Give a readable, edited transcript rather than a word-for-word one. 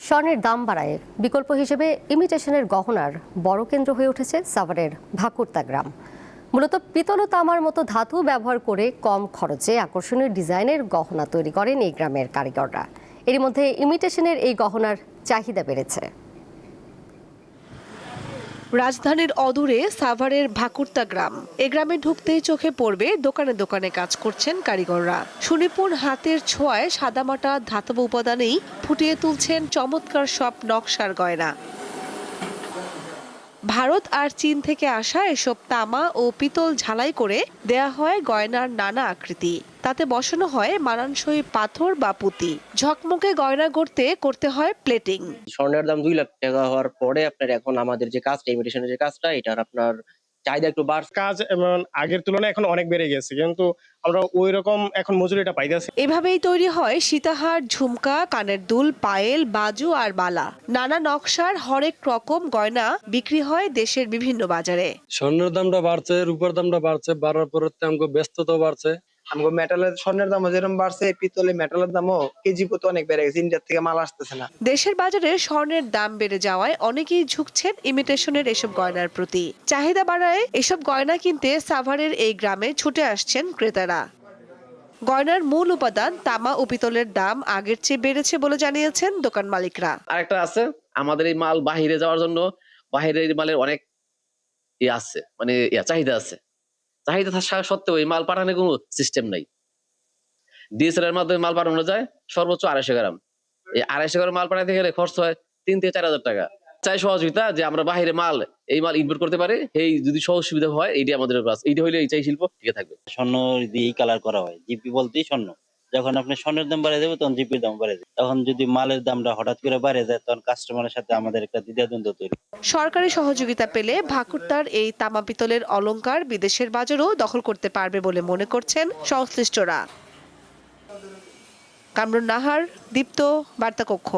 স্বর্ণের দাম বাড়ায় বিকল্প হিসেবে ইমিটেশনের গহনার বড় কেন্দ্র হয়ে উঠেছে সাভারের ভাকুরতা গ্রাম। মূলত পিতল ও তামার মতো ধাতু ব্যবহার করে কম খরচে আকর্ষণীয় ডিজাইনের গহনা তৈরি করেন এই গ্রামের কারিগররা। এরই মধ্যে ইমিটেশনের এই গহনার চাহিদা বেড়েছে। রাজধানীর অদূরে সাভারের ভাকুরতা গ্রাম। এ গ্রামে ঢুকতেই চোখে পড়বে দোকানে দোকানে কাজ করছেন কারিগররা। সুনিপুণ হাতের ছোঁয়ায় সাদামাটা ধাতব উপাদানেই ফুটিয়ে তুলছেন চমৎকার সব নকশার গয়না। ভারত আর চীন থেকে আসা এসব তামা ও পিতল ঝালাই করে দেয়া হয় গয়নার নানা আকৃতি। তাতে বসানো হয় মানানসই পাথর বা পুঁতি। ঝকমকে গয়না গড়তে করতে হয় প্লেটিং। স্বর্ণের দাম 2 লাখ টাকা হওয়ার পরে আপনার এখন আমাদের যে কাজটা, ইমিটেশনের যে কাজটা, এটার আপনার চাহিদা একটু বাড়ছে। কাজ এবং আগের তুলনায় এখন অনেক বেড়ে গেছে, কিন্তু আমরা ওই রকম এখন মজুরিটা পাইতেছি। এভাবেই তৈরি হয় সীতাহার, ঝুমকা, কানের দুল, পায়েল, বাজু আর বালা। নানা নকশার হরেক রকম গয়না বিক্রি হয় দেশের বিভিন্ন বাজারে। স্বর্ণের দামটা বাড়ছে, রূপার দামটা বাড়ছে, বাড়ার পরে আমাকে ব্যস্ততা বাড়ছে। আমগো মেটালের স্বর্ণের দামও যেরকম বাড়ছে, পিতলে মেটালের দামও কেজি প্রতি অনেক বেড়ে গেছে। ইন্ডিয়া থেকে মাল আসতেছে না। দেশের বাজারে স্বর্ণের দাম বেড়ে যাওয়ায় অনেকেই ঝুঁকছেন ইমিটেশনের এসব গয়নার প্রতি। চাহিদা বাড়ায় এসব গয়না কিনতে সাভারের এই গ্রামে ছুটে আসছেন ক্রেতারা। গয়নার মূল উপাদান তামা ও পিতলের দাম আগের চেয়ে বেড়েছে বলে জানিয়েছেন দোকান মালিকরা। আরেকটা আছে, আমাদের এই মাল বাহিরে যাওয়ার জন্য বাহিরের মালের অনেক আছে, মানে চাহিদা আছে। চাহিদা থাকা সত্ত্বেও এই মাল পাঠানোর কোনো সিস্টেম নাই। ডিএসএল এর মাধ্যমে মাল পাঠানো যায় সর্বোচ্চ 250 গ্রাম। এই 250 গ্রাম মাল পাঠাতে গেলে খরচ হয় 3 থেকে 4 হাজার টাকা। চাই সহযোগিতা, যে আমরা বাহিরে এই মাল ইম্পোর্ট করতে পারি। এই যদি সহজ সুবিধা হয়, এইটা আমাদের কাজ। এইটা হইলে এই চাই শিল্প টিকে থাকবে। স্বর্ণ দিয়েই কালার করা হয়, জিপি বলতেই স্বর্ণ। যখন আপনি স্বর্ণের দাম বাড়ে যাবে তখন জিপির দাম বাড়ে যাবে। তখন যদি মালের দামটা হঠাৎ করে বাড়ে যায়, তখন কাস্টমারের সাথে আমাদের একটা দ্বিধাদ্বন্দ্ব তৈরি। সরকারি সহযোগিতা পেলে ভাকুরতার এই তামা পিতলের অলংকার বিদেশের বাজারও দখল করতে পারবে বলে মনে করছেন সংশ্লিষ্টরা। কামরুন নাহার, দীপ্ত, বার্তা কক্ষ।